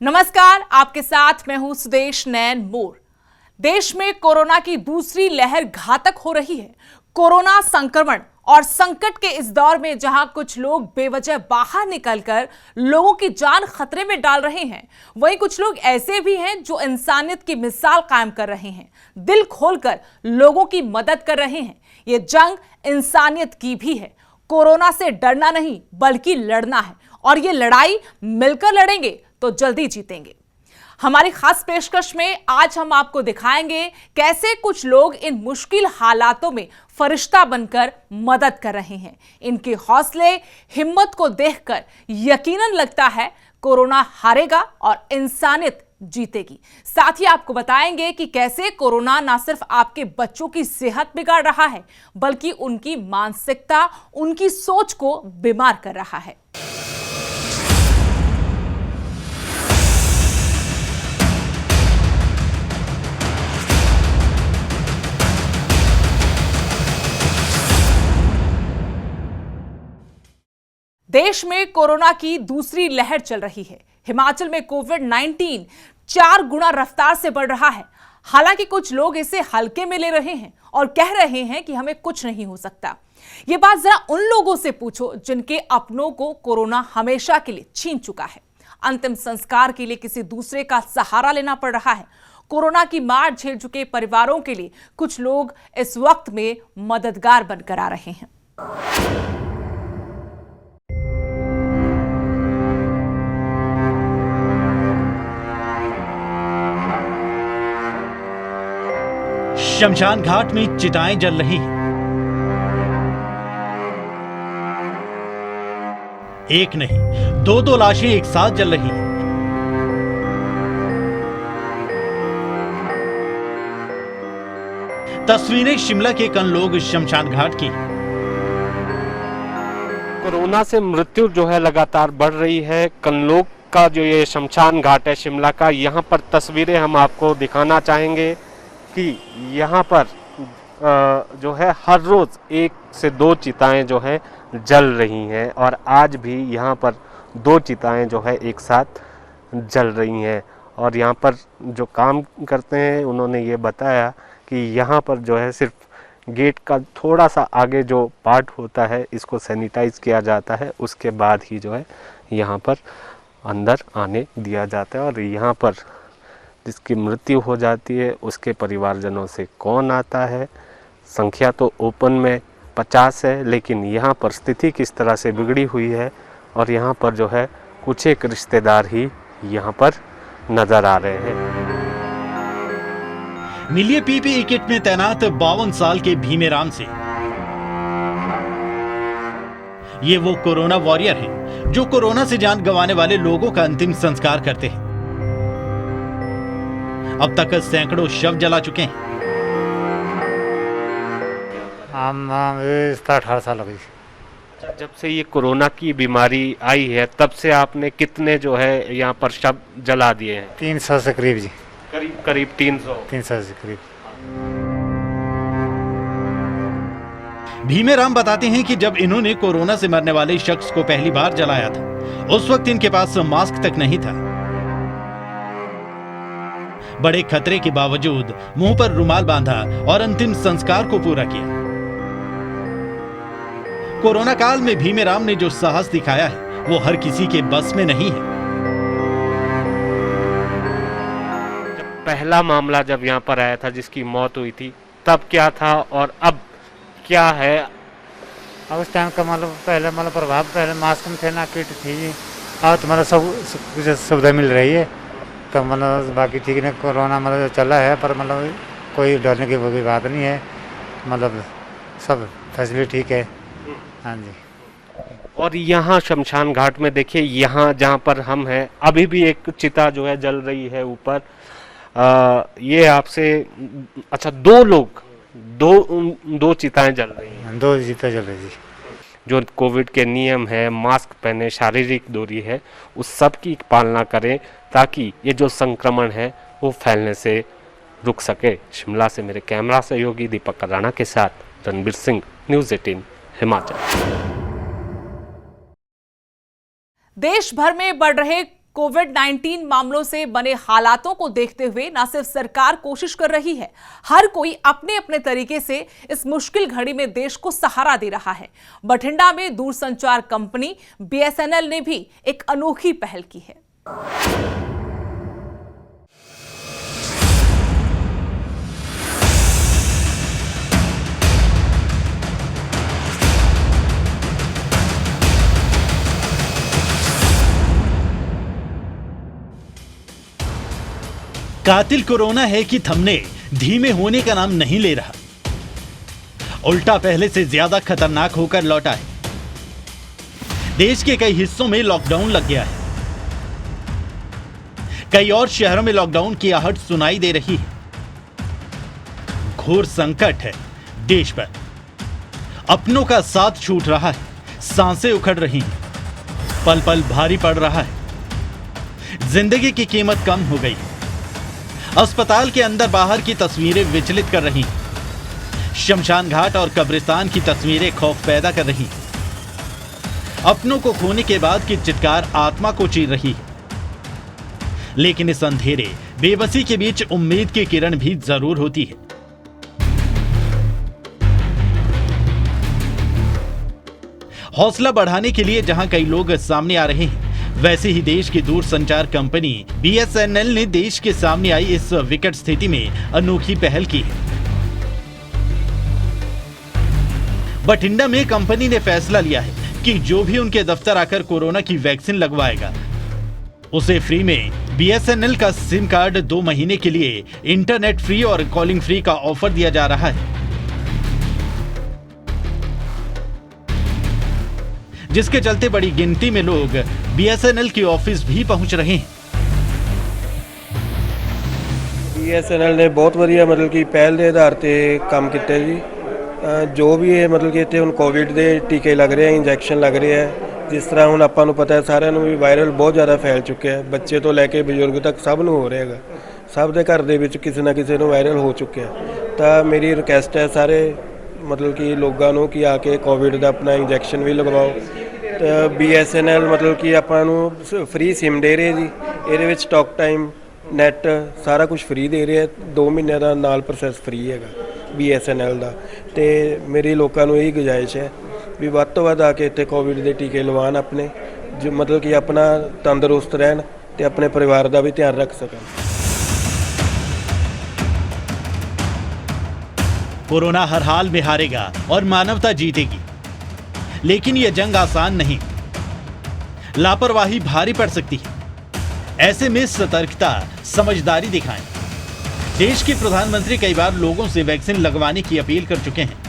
नमस्कार, आपके साथ मैं हूं सुदेश नैन मोर। देश में कोरोना की दूसरी लहर घातक हो रही है। कोरोना संक्रमण और संकट के इस दौर में जहां कुछ लोग बेवजह बाहर निकलकर लोगों की जान खतरे में डाल रहे हैं, वहीं कुछ लोग ऐसे भी हैं जो इंसानियत की मिसाल कायम कर रहे हैं, दिल खोलकर लोगों की मदद कर रहे हैं। ये जंग इंसानियत की भी है। कोरोना से डरना नहीं बल्कि लड़ना है, और ये लड़ाई मिलकर लड़ेंगे तो जल्दी जीतेंगे। हमारी खास पेशकश में आज हम आपको दिखाएंगे कैसे कुछ लोग इन मुश्किल हालातों में फरिश्ता बनकर मदद कर रहे हैं। इनके हौसले, हिम्मत को देखकर यकीनन लगता है कोरोना हारेगा और इंसानियत जीतेगी। साथ ही आपको बताएंगे कि कैसे कोरोना न सिर्फ आपके बच्चों की सेहत बिगाड़ रहा है, बल्कि उनकी मानसिकता, उनकी सोच को बीमार कर रहा है। देश में कोरोना की दूसरी लहर चल रही है। हिमाचल में कोविड-19 4 गुना रफ्तार से बढ़ रहा है। हालांकि कुछ लोग इसे हल्के में ले रहे हैं और कह रहे हैं कि हमें कुछ नहीं हो सकता। ये बात जरा उन लोगों से पूछो जिनके अपनों को कोरोना हमेशा के लिए छीन चुका है। अंतिम संस्कार के लिए किसी दूसरे का सहारा लेना पड़ रहा है। कोरोना की मार झेल चुके परिवारों के लिए कुछ लोग इस वक्त में मददगार बनकर आ रहे हैं। शमशान घाट में चिताएं जल रही हैं। एक नहीं, दो लाशें एक साथ जल रही हैं। तस्वीरें शिमला के कनलोग शमशान घाट की। कोरोना से मृत्यु जो है लगातार बढ़ रही है। कनलोग का जो ये शमशान घाट है शिमला का, यहाँ पर तस्वीरें हम आपको दिखाना चाहेंगे कि यहाँ पर जो है हर रोज़ 1 से 2 चिताएं जो है जल रही हैं, और आज भी यहाँ पर 2 चिताएं जो है एक साथ जल रही हैं। और यहाँ पर जो काम करते हैं उन्होंने ये बताया कि यहाँ पर जो है सिर्फ गेट का थोड़ा सा आगे जो पार्ट होता है इसको सैनिटाइज किया जाता है, उसके बाद ही जो है यहाँ पर अंदर आने दिया जाता है। और यहाँ पर जिसकी मृत्यु हो जाती है उसके परिवारजनों से कौन आता है? संख्या तो ओपन में 50 है, लेकिन यहाँ पर स्थिति किस तरह से बिगड़ी हुई है, और यहाँ पर जो है कुछ एक रिश्तेदार ही यहाँ पर नजर आ रहे हैं। मिलिए पीपीई किट में तैनात 52 साल के भीमेराम से। ये वो कोरोना वॉरियर हैं जो कोरोना से जान गंवाने वाले लोगों का अंतिम संस्कार करते हैं। अब तक सैकड़ों शव जला चुके हैं। हम 18 साल हो गई। जब से ये कोरोना की बीमारी आई है तब से आपने कितने जो है यहाँ पर शव जला दिए हैं? 300 से करीब जी। करीब 300 से करीब। भीमेराम बताते हैं कि जब इन्होंने कोरोना से मरने वाले शख्स को पहली बार जलाया था, उस वक्त इनके पास मास्क तक नहीं था। बड़े खतरे के बावजूद मुंह पर रुमाल बांधा और अंतिम संस्कार को पूरा किया। कोरोना काल में भीमेराम ने जो साहस दिखाया है वो हर किसी के बस में नहीं है। जब पहला मामला जब यहाँ पर आया था जिसकी मौत हुई थी, तब क्या था और अब क्या है? अब उस टाइम का मतलब पहले मतलब प्रभाव, पहले मास्क में थे ना, किट थी, और तो मतलब सब कुछ सुविधा मिल रही है, तो मतलब बाकी ठीक है। कोरोना मतलब चला है पर मतलब कोई डरने की वो भी बात नहीं है, मतलब सब फैसिलिटी ठीक है। हाँ जी। और यहाँ शमशान घाट में देखिए, यहाँ जहाँ पर हम हैं अभी भी एक चिता जो है जल रही है ऊपर। ये आपसे अच्छा, 2 लोग दो चिताएं जल रही हैं। 2 चिता जल रही जी। जो कोविड के नियम है, मास्क पहने, शारीरिक दूरी है, उस सब की पालना करें ताकि ये जो संक्रमण है वो फैलने से रुक सके। शिमला से मेरे कैमरा सहयोगी दीपक राणा के साथ रणबीर सिंह, न्यूज़ 18 हिमाचल। देश भर में बढ़ रहे कोविड-19 मामलों से बने हालातों को देखते हुए न सिर्फ सरकार कोशिश कर रही है, हर कोई अपने अपने तरीके से इस मुश्किल घड़ी में देश को सहारा दे रहा है। बठिंडा में दूरसंचार कंपनी BSNL ने भी एक अनोखी पहल की है। कातिल कोरोना है कि थमने धीमे होने का नाम नहीं ले रहा, उल्टा पहले से ज्यादा खतरनाक होकर लौटा है। देश के कई हिस्सों में लॉकडाउन लग गया है, कई और शहरों में लॉकडाउन की आहट सुनाई दे रही है। घोर संकट है देश पर, अपनों का साथ छूट रहा है, सांसें उखड़ रही हैं, पल पल भारी पड़ रहा है, जिंदगी की कीमत कम हो गई। अस्पताल के अंदर बाहर की तस्वीरें विचलित कर रही हैं, शमशान घाट और कब्रिस्तान की तस्वीरें खौफ पैदा कर रही हैं, अपनों को खोने के बाद की चित्कार आत्मा को चीर रही है। लेकिन इस अंधेरे बेबसी के बीच उम्मीद की किरण भी जरूर होती है। हौसला बढ़ाने के लिए जहां कई लोग सामने आ रहे हैं, वैसे ही देश की दूरसंचार कंपनी BSNL ने देश के सामने आई इस विकट स्थिति में अनोखी पहल की है। बठिंडा में कंपनी ने फैसला लिया है कि जो भी उनके दफ्तर आकर कोरोना की वैक्सीन लगवाएगा, उसे फ्री में BSNL का सिम कार्ड 2 महीने के लिए इंटरनेट फ्री और कॉलिंग फ्री का ऑफर दिया जा रहा है, जिसके चलते बड़ी गिनती में लोग BSNL के ऑफिस भी पहुंच रहे हैं। BSNL ने बहुत ਵਧੀਆ मतलब कि पहल ਦੇ ਆਧਾਰ ਤੇ ਕੰਮ ਕੀਤਾ ਜੀ। ਜੋ ਵੀ ਇਹ मतलब कि ਇੱਥੇ ਹੁਣ ਕੋਵਿਡ ਦੇ ਟੀਕੇ ਲੱਗ ਰਹੇ ਆ, ਇੰਜੈਕਸ਼ਨ ਲੱਗ ਰਹੇ ਆ। ਜਿਸ ਤਰ੍ਹਾਂ ਹੁਣ ਆਪਾਂ ਨੂੰ ਪਤਾ ਹੈ ਸਾਰਿਆਂ ਨੂੰ ਵੀ ਵਾਇਰਲ ਬਹੁਤ ਜ਼ਿਆਦਾ ਫੈਲ ਚੁੱਕਿਆ ਹੈ, ਬੱਚੇ ਤੋਂ ਲੈ ਕੇ ਬਜ਼ੁਰਗ ਤੱਕ ਸਭ ਨੂੰ ਹੋ ਰਿਹਾ ਹੈਗਾ। ਸਭ ਦੇ ਘਰ ਦੇ ਵਿੱਚ ਕਿਸੇ ਨਾ ਕਿਸੇ ਨੂੰ ਵਾਇਰਲ ਹੋ ਚੁੱਕਿਆ। ਤਾਂ ਮੇਰੀ ਰਿਕਵੈਸਟ ਹੈ ਸਾਰੇ मतलब कि ਲੋਕਾਂ ਨੂੰ ਕਿ ਆ ਕੇ ਕੋਵਿਡ ਦਾ ਆਪਣਾ ਇੰਜੈਕਸ਼ਨ ਵੀ ਲਗਵਾਓ। ਤੇ BSNL मतलब कि ਆਪਾਂ ਨੂੰ ਫ੍ਰੀ ਸਿਮ ਦੇ ਰਹੇ ਜੀ, ਇਹਦੇ ਵਿੱਚ ਟਾਕ ਟਾਈਮ ਨੈਟ ਸਾਰਾ ਕੁਝ ਫ੍ਰੀ ਦੇ ਰਹੇ ਆ। 2 ਮਹੀਨੇ ਦਾ ਨਾਲ ਪ੍ਰੋਸੈਸ ਫ੍ਰੀ ਹੈਗਾ BSNL ਦਾ। ਤੇ ਮੇਰੀ ਲੋਕਾਂ ਨੂੰ ਇਹੀ ਗੁਜ਼ਾਰਿਸ਼ ਹੈ ਵੀ ਵੱਧ ਤੋਂ ਵੱਧ ਆ ਕੇ ਇੱਥੇ ਕੋਵਿਡ ਦੇ ਟੀਕੇ ਲਵਾਉਣ ਆਪਣੇ, ਜੋ मतलब कि ਆਪਣਾ ਤੰਦਰੁਸਤ ਰਹਿਣ ਤੇ ਆਪਣੇ ਪਰਿਵਾਰ ਦਾ ਵੀ ਧਿਆਨ ਰੱਖ ਸਕਣ। कोरोना हर हाल में हारेगा और मानवता जीतेगी, लेकिन यह जंग आसान नहीं, लापरवाही भारी पड़ सकती है। ऐसे में सतर्कता, समझदारी दिखाएं। देश के प्रधानमंत्री कई बार लोगों से वैक्सीन लगवाने की अपील कर चुके हैं।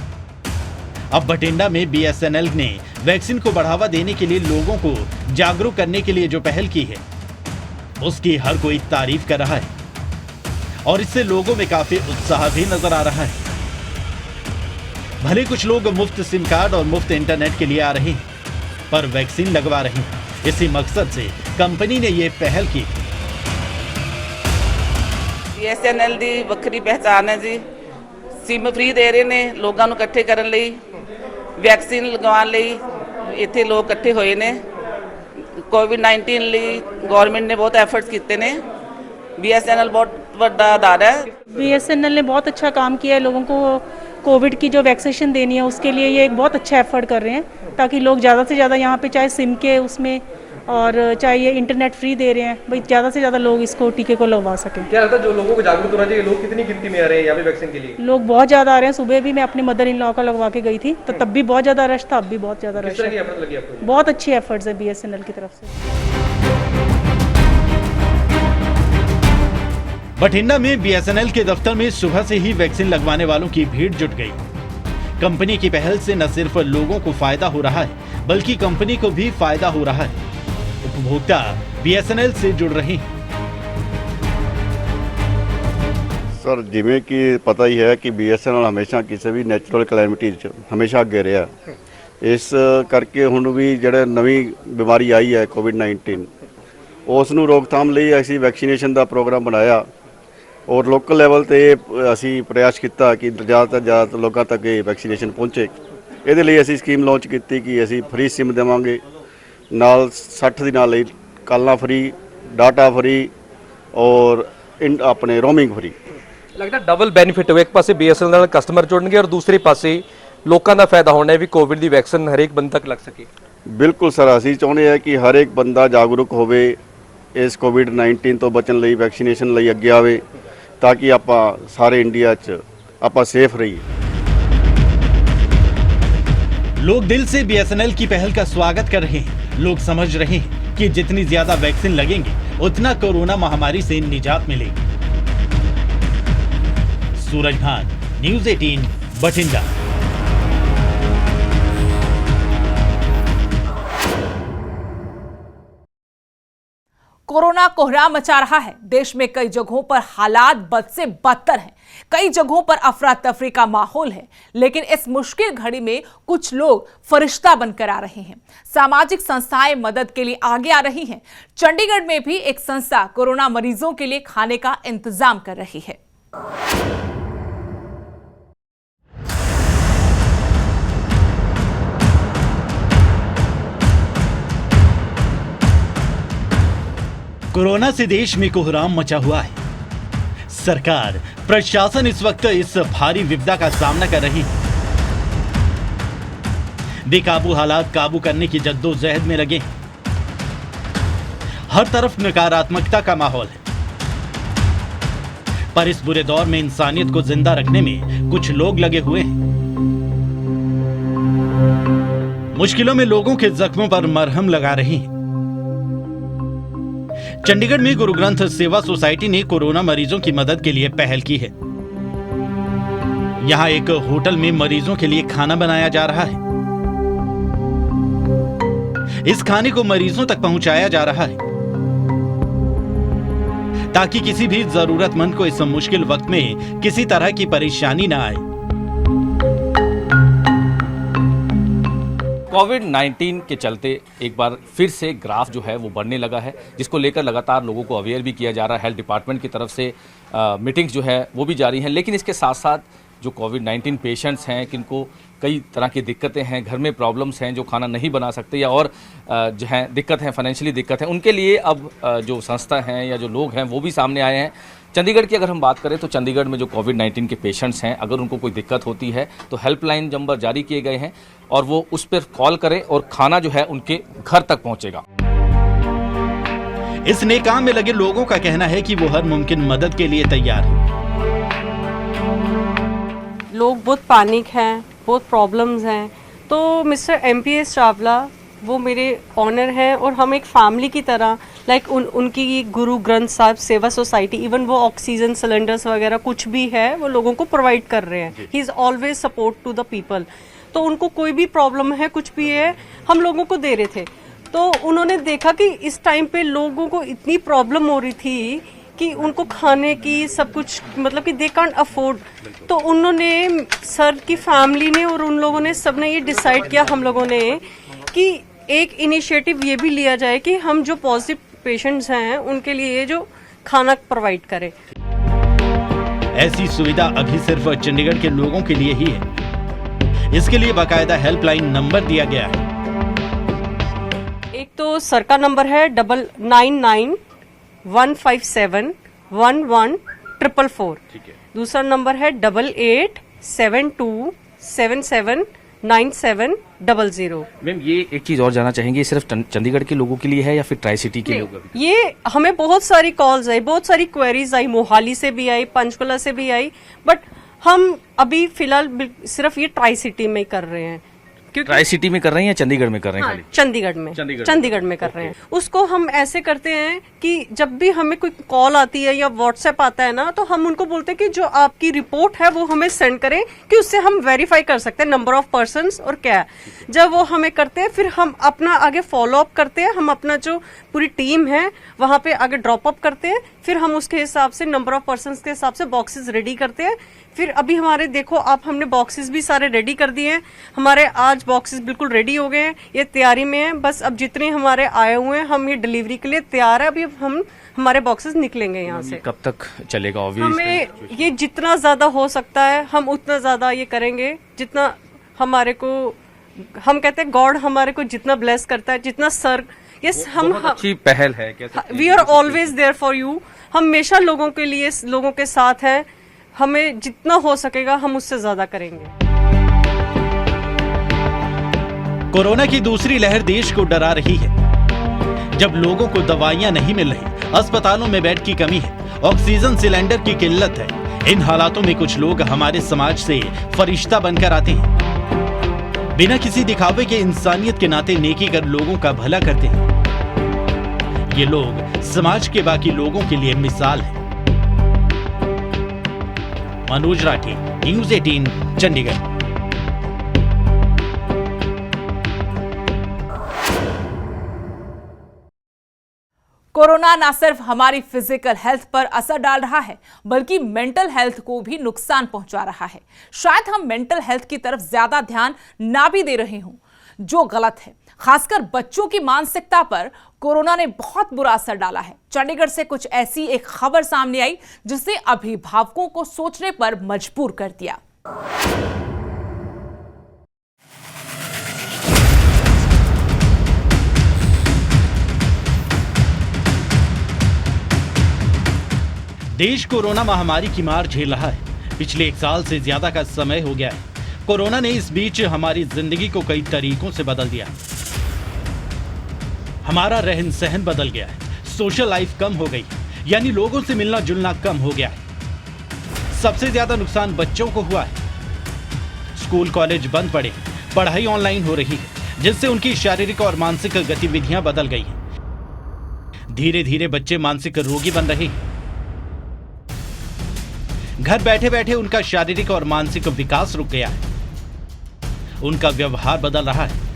अब बठिंडा में BSNL ने वैक्सीन को बढ़ावा देने के लिए लोगों को जागरूक करने के लिए जो पहल की है, उसकी हर कोई तारीफ कर रहा है और इससे लोगों में काफी उत्साह भी नजर आ रहा है। भले कुछ लोग मुफ्त सिम कार्ड और मुफ्त इंटरनेट के लिए आ रहे हैं, पर वैक्सीन लगवा रहे हैं। इसी मकसद से कंपनी ने ये पहल की। BSNL ਦੀ ਵੱਖਰੀ ਪਹਿਚਾਣ ਹੈ ਜੀ। ਸਿਮ ਫ੍ਰੀ ਦੇ ਰਹੇ ਨੇ ਲੋਕਾਂ ਨੂੰ ਇਕੱਠੇ ਕਰਨ ਲਈ, ਵੈਕਸੀਨ ਲਗਵਾਉਣ ਲਈ ਇੱਥੇ ਲੋਕ ਇਕੱਠੇ ਹੋਏ ਨੇ। ਕੋਵਿਡ-19 ਲਈ ਗਵਰਨਮੈਂਟ ਨੇ ਬਹੁਤ ਐਫਰਟਸ ਕੀਤੇ ਨੇ। BSNL बहुत बड़ा अदारा है। BSNL ने बहुत अच्छा काम किया है, लोगों को कोविड की जो वैक्सीनेशन देनी है उसके लिए ये एक बहुत अच्छा एफर्ट कर रहे हैं, ताकि लोग ज़्यादा से ज़्यादा यहाँ पे चाहे सिम के उसमें और चाहे ये इंटरनेट फ्री दे रहे हैं, भाई ज़्यादा से ज़्यादा लोग इसको टीके को लगवा सकें। क्या लगता है जो लोगों को जागरूक होना चाहिए, लोग कितनी गिनती में आ रहे हैं यहाँ पे वैक्सीन के लिए? लोग बहुत ज़्यादा आ रहे हैं। सुबह भी मैं अपनी मदर इन लॉ का लगवा के गई थी, तो तब भी बहुत ज़्यादा रश था, अब भी बहुत ज़्यादा रश है। एफर्ट लगी आपको? बहुत अच्छी एफर्ट्स है BSNL की तरफ से। बठिंडा में BSNL के दफ्तर में सुबह से ही वैक्सीन लगवाने वालों की भीड़ जुट गई। कंपनी की पहल से न सिर्फ लोगों को फायदा हो रहा है, बल्कि कंपनी को भी फायदा हो रहा है। उपभोक्ता BSNL से जुड़ रहे हैं। सर जिमें कि पता ही है कि BSNL हमेशा किसी भी नैचुरल कलैमिटी हमेशा अगे रहा। इस करके हुण भी जिहड़ा नवी बीमारी आई है कोविड-19, उस नूं रोकथाम लई असीं वैक्सीनेशन का प्रोग्राम बनाया और लोकल लैवल ते असीं प्रयास किया कि ज़्यादा तो ज़्यादा लोगों तक ये वैक्सीनेशन पहुँचे। ये लिए असीं स्कीम लॉन्च की कि असीं फ्री सिम देवांगे, नाल 60 दिनां लई कालां फ्री डाटा फ्री और अपने रोमिंग फ्री। ਲੱਗਦਾ ਡਬਲ ਬੈਨੀਫਿਟ ਹੋਵੇ, ਇੱਕ ਪਾਸੇ BSNL ਨਾਲ ਕਸਟਮਰ ਜੁੜਨਗੇ ਔਰ ਦੂਸਰੇ ਪਾਸੇ ਲੋਕਾਂ ਦਾ ਫਾਇਦਾ ਹੋਣਾ ਹੈ ਵੀ ਕੋਵਿਡ ਦੀ ਵੈਕਸੀਨ ਹਰੇਕ ਬੰਦੇ ਤੱਕ ਲੱਗ ਸਕੇ। ਬਿਲਕੁਲ ਸਰ, ਅਸੀਂ ਚਾਹੁੰਦੇ ਹਾਂ ਕਿ ਹਰ ਇੱਕ ਬੰਦਾ ਜਾਗਰੂਕ ਹੋਵੇ, ਇਸ ਕੋਵਿਡ-19 ਤੋਂ ਬਚਣ ਲਈ ਵੈਕਸੀਨੇਸ਼ਨ ਲਈ ਅੱਗੇ ਆਵੇ ਤਾਂ ਕਿ ਆਪਾਂ ਸਾਰੇ ਇੰਡੀਆ 'ਚ ਆਪਾਂ ਸੇਫ रहिए। लोग दिल से BSNL की पहल का स्वागत कर रहे हैं। लोग समझ रहे हैं कि जितनी ज्यादा वैक्सीन लगेंगे उतना कोरोना महामारी से निजात मिलेगी। सूरज भान, न्यूज़ 18, बठिंडा। कोरोना कोहराम मचा रहा है। देश में कई जगहों पर हालात बद से बदतर हैं। कई जगहों पर अफरा तफरी का माहौल है, लेकिन इस मुश्किल घड़ी में कुछ लोग फरिश्ता बनकर आ रहे हैं। सामाजिक संस्थाएं मदद के लिए आगे आ रही हैं। चंडीगढ़ में भी एक संस्था कोरोना मरीजों के लिए खाने का इंतजाम कर रही है। कोरोना से देश में कोहराम मचा हुआ है। सरकार, प्रशासन इस वक्त इस भारी विपदा का सामना कर रही है। बेकाबू हालात काबू करने की जद्दोजहद में लगे हैं। हर तरफ नकारात्मकता का माहौल है, पर इस बुरे दौर में इंसानियत को जिंदा रखने में कुछ लोग लगे हुए हैं। मुश्किलों में लोगों के जख्मों पर मरहम लगा रही हैं। चंडीगढ़ में गुरु ग्रंथ सेवा सोसाइटी ने कोरोना मरीजों की मदद के लिए पहल की है। यहां एक होटल में मरीजों के लिए खाना बनाया जा रहा है। इस खाने को मरीजों तक पहुंचाया जा रहा है ताकि किसी भी जरूरतमंद को इस मुश्किल वक्त में किसी तरह की परेशानी ना आए। कोविड-19 के चलते एक बार फिर से ग्राफ जो है वो बढ़ने लगा है, जिसको लेकर लगातार लोगों को अवेयर भी किया जा रहा है। हेल्थ डिपार्टमेंट की तरफ से मीटिंग्स जो है वो भी जारी हैं, लेकिन इसके साथ साथ जो कोविड-19 पेशेंट्स हैं, किनको कई तरह की दिक्कतें हैं, घर में प्रॉब्लम्स हैं, जो खाना नहीं बना सकते या और जो है दिक्कत है, फाइनेंशियली दिक्कत है, उनके लिए अब जो संस्था हैं या जो लोग हैं वो भी सामने आए हैं। चंडीगढ़ की अगर हम बात करें तो चंडीगढ़ में जो कोविड-19 के पेशेंट्स हैं, अगर उनको कोई दिक्कत होती है तो हेल्पलाइन नंबर जारी किए गए हैं और वो उस पर कॉल करें और खाना जो है उनके घर तक पहुंचेगा। इस नेक काम में लगे लोगों का कहना है कि वो हर मुमकिन मदद के लिए तैयार हैं। लोग बहुत पैनिक हैं, बहुत प्रॉब्लम्स हैं, तो मिस्टर MPS चावला वो मेरे ऑनर हैं और हम एक फैमिली की तरह उनकी गुरु ग्रंथ साहिब सेवा सोसाइटी, इवन वो ऑक्सीजन सिलेंडर्स वगैरह कुछ भी है वो लोगों को प्रोवाइड कर रहे हैं। He is always support to the people. तो उनको कोई भी प्रॉब्लम है, कुछ भी है, हम लोगों को दे रहे थे। तो उन्होंने देखा कि इस टाइम पे लोगों को इतनी प्रॉब्लम हो रही थी कि उनको खाने की सब कुछ मतलब कि दे कांट अफोर्ड। तो उन्होंने सर की फैमिली ने और उन लोगों ने सबने ये डिसाइड किया, हम लोगों ने, कि एक इनिशिएटिव ये भी लिया जाए कि हम जो पॉजिटिव पेशेंट्स हैं उनके लिए जो खाना प्रोवाइड करें। ऐसी सुविधा अभी सिर्फ चंडीगढ़ के लोगों के लिए ही है। इसके लिए बाकायदा हेल्पलाइन नंबर दिया गया है। एक तो सर का नंबर है 9991571144। दूसरा नंबर है 8872779700। मैम, ये एक चीज़ और जानना चाहेंगे, सिर्फ चंडीगढ़ के लोगों के लिए है या फिर ट्राई सिटी के लोग? ये हमें बहुत सारी कॉल्स आई, बहुत सारी क्वेरीज आई, मोहाली से भी आई, पंचकुला से भी आई, बट हम अभी फिलहाल सिर्फ ये ट्राई सिटी में कर रहे हैं। ट्राई सिटी में कर रहे हैं या चंडीगढ़ में कर रहे हैं? हाँ, चंडीगढ़ में कर रहे हैं। उसको हम ऐसे करते हैं कि जब भी हमें कोई कॉल आती है या व्हाट्सएप आता है ना, तो हम उनको बोलते हैं कि जो आपकी रिपोर्ट है वो हमें सेंड करें, कि उससे हम वेरीफाई कर सकते हैं नंबर ऑफ पर्सन्स और क्या है। जब वो हमें करते हैं फिर हम अपना आगे फॉलो अप करते हैं। हम अपना जो पूरी टीम है वहाँ पे आगे ड्रॉप अप करते हैं, फिर हम उसके हिसाब से नंबर ऑफ पर्सन्स के हिसाब से बॉक्सेस रेडी करते हैं। फिर अभी हमारे देखो आप, हमने बॉक्सेस भी सारे रेडी कर दिए हैं। हमारे आज बॉक्सेस बिल्कुल रेडी हो गए हैं, ये तैयारी में है। बस अब जितने हमारे आए हुए हैं हम ये डिलीवरी के लिए तैयार है। अभी हम हमारे बॉक्सेस निकलेंगे यहाँ से। कब तक चलेगा? हमें ये जितना ज्यादा हो सकता है हम उतना ज्यादा ये करेंगे, जितना हमारे को, हम कहते हैं गॉड हमारे को जितना ब्लेस करता है, जितना सर यस हम अच्छी पहल है, we are always there for you. हमेशा लोगों के लिए, लोगों के साथ है। हमें जितना हो सकेगा हम उससे ज्यादा करेंगे। कोरोना की दूसरी लहर देश को डरा रही है। जब लोगों को दवाइयां नहीं मिल रही, अस्पतालों में बेड की कमी है, ऑक्सीजन सिलेंडर की किल्लत है, इन हालातों में कुछ लोग हमारे समाज से फरिश्ता बनकर आते हैं। बिना किसी दिखावे के इंसानियत के नाते नेकी कर लोगों का भला करते हैं। ये लोग समाज के बाकी लोगों के लिए मिसाल है। मनोज राठी, न्यूज़ 18 चंडीगढ़। कोरोना न सिर्फ हमारी फिजिकल हेल्थ पर असर डाल रहा है, बल्कि मेंटल हेल्थ को भी नुकसान पहुंचा रहा है। शायद हम मेंटल हेल्थ की तरफ ज्यादा ध्यान ना भी दे रहे हों, जो गलत है। खासकर बच्चों की मानसिकता पर कोरोना ने बहुत बुरा असर डाला है। चंडीगढ़ से कुछ ऐसी एक खबर सामने आई जिसने अभिभावकों को सोचने पर मजबूर कर दिया। देश कोरोना महामारी की मार झेल रहा है। पिछले 1 साल से ज्यादा का समय हो गया है। कोरोना ने इस बीच हमारी जिंदगी को कई तरीकों से बदल दिया। हमारा रहन सहन बदल गया है, सोशल लाइफ कम हो गई, यानी लोगों से मिलना जुलना कम हो गया है। सबसे ज्यादा नुकसान बच्चों को हुआ है। स्कूल कॉलेज बंद पड़े, पढ़ाई ऑनलाइन हो रही है, जिससे उनकी शारीरिक और मानसिक गतिविधियां बदल गई हैं। धीरे धीरे बच्चे मानसिक रोगी बन रहे हैं। घर बैठे बैठे उनका शारीरिक और मानसिक विकास रुक गया है। उनका व्यवहार बदल रहा है।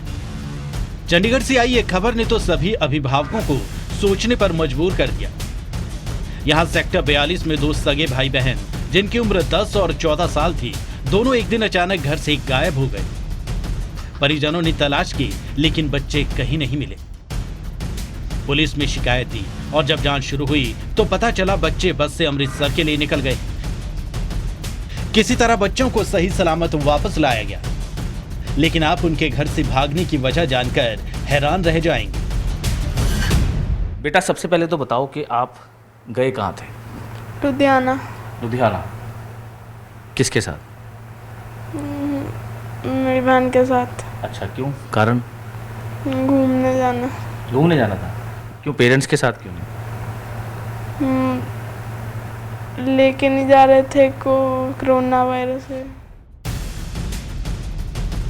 चंडीगढ़ से आई एक खबर ने तो सभी अभिभावकों को सोचने पर मजबूर कर दिया। यहां सेक्टर 42 में 2 सगे भाई बहन, जिनकी उम्र 10 और 14 साल थी, दोनों एक दिन अचानक घर से गायब हो गए। परिजनों ने तलाश की, लेकिन बच्चे कहीं नहीं मिले। पुलिस में शिकायत दी और जब जांच शुरू हुई तो पता चला बच्चे बस से अमृतसर के लिए निकल गए। किसी तरह बच्चों को सही सलामत वापस लाया गया, लेकिन आप उनके घर से भागने की वजह जानकर हैरान रह जाएंगे। बेटा, सबसे पहले तो बताओ कि आप गए कहाँ थे? लुधियाना। लुधियाना किसके साथ? मेरी बहन के साथ। अच्छा, क्यों? कारण? घूमने जाना। घूमने जाना था? क्यों, पेरेंट्स के साथ क्यों नहीं? लेके नहीं जा रहे थे कोरोना वायरस है।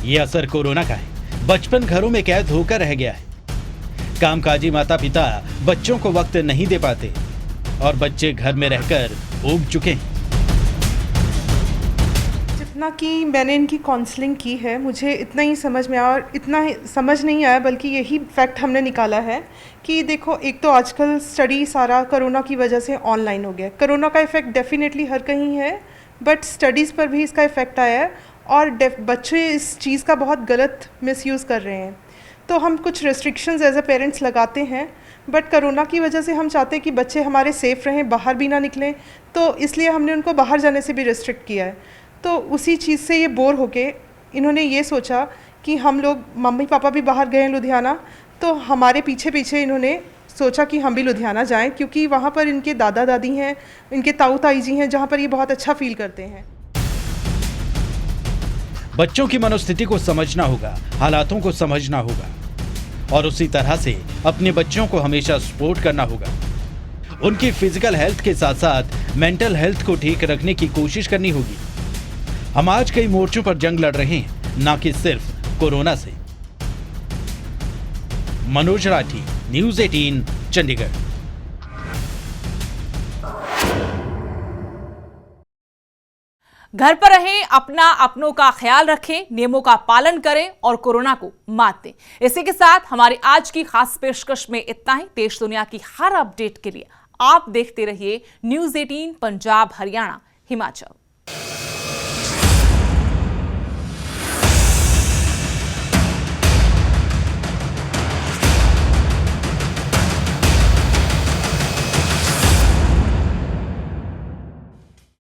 ये असर कोरोना का है। बचपन घरों में कैद होकर रह गया है। कामकाजी माता पिता बच्चों को वक्त नहीं दे पाते और बच्चे घर में रहकर ऊब चुके हैं। जितना कि मैंने इनकी काउंसलिंग की है, मुझे इतना ही समझ में आया, और इतना ही समझ नहीं आया बल्कि यही फैक्ट हमने निकाला है कि देखो, एक तो आजकल स्टडी सारा कोरोना की वजह से ऑनलाइन हो गया। कोरोना का इफ़ेक्ट डेफिनेटली हर कहीं है, बट स्टडीज़ पर भी इसका इफ़ेक्ट आया है और बच्चे इस चीज़ का बहुत गलत मिसयूज़ कर रहे हैं। तो हम कुछ रेस्ट्रिक्शंस एज अ पेरेंट्स लगाते हैं, बट कोरोना की वजह से हम चाहते हैं कि बच्चे हमारे सेफ़ रहें, बाहर भी ना निकलें, तो इसलिए हमने उनको बाहर जाने से भी रेस्ट्रिक्ट किया है। तो उसी चीज़ से ये बोर होके इन्होंने ये सोचा कि हम लोग, मम्मी पापा भी बाहर गए हैं लुधियाना, तो हमारे पीछे पीछे इन्होंने सोचा कि हम भी लुधियाना जाएं, क्योंकि वहाँ पर इनके दादा दादी हैं, इनके ताऊ ताई जी हैं, जहाँ पर ये बहुत अच्छा फील करते हैं। बच्चों की मनोस्थिति को समझना होगा, हालातों को समझना होगा और उसी तरह से अपने बच्चों को हमेशा सपोर्ट करना होगा। उनकी फिजिकल हेल्थ के साथ साथ मेंटल हेल्थ को ठीक रखने की कोशिश करनी होगी। हम आज कई मोर्चों पर जंग लड़ रहे हैं, ना कि सिर्फ कोरोना से। मनोज राठी, न्यूज़ 18 चंडीगढ़। घर पर रहें, अपनों का ख्याल रखें, नियमों का पालन करें और कोरोना को मात दें। इसी के साथ हमारी आज की खास पेशकश में इतना ही। देश दुनिया की हर अपडेट के लिए आप देखते रहिए न्यूज़ 18 पंजाब, हरियाणा, हिमाचल।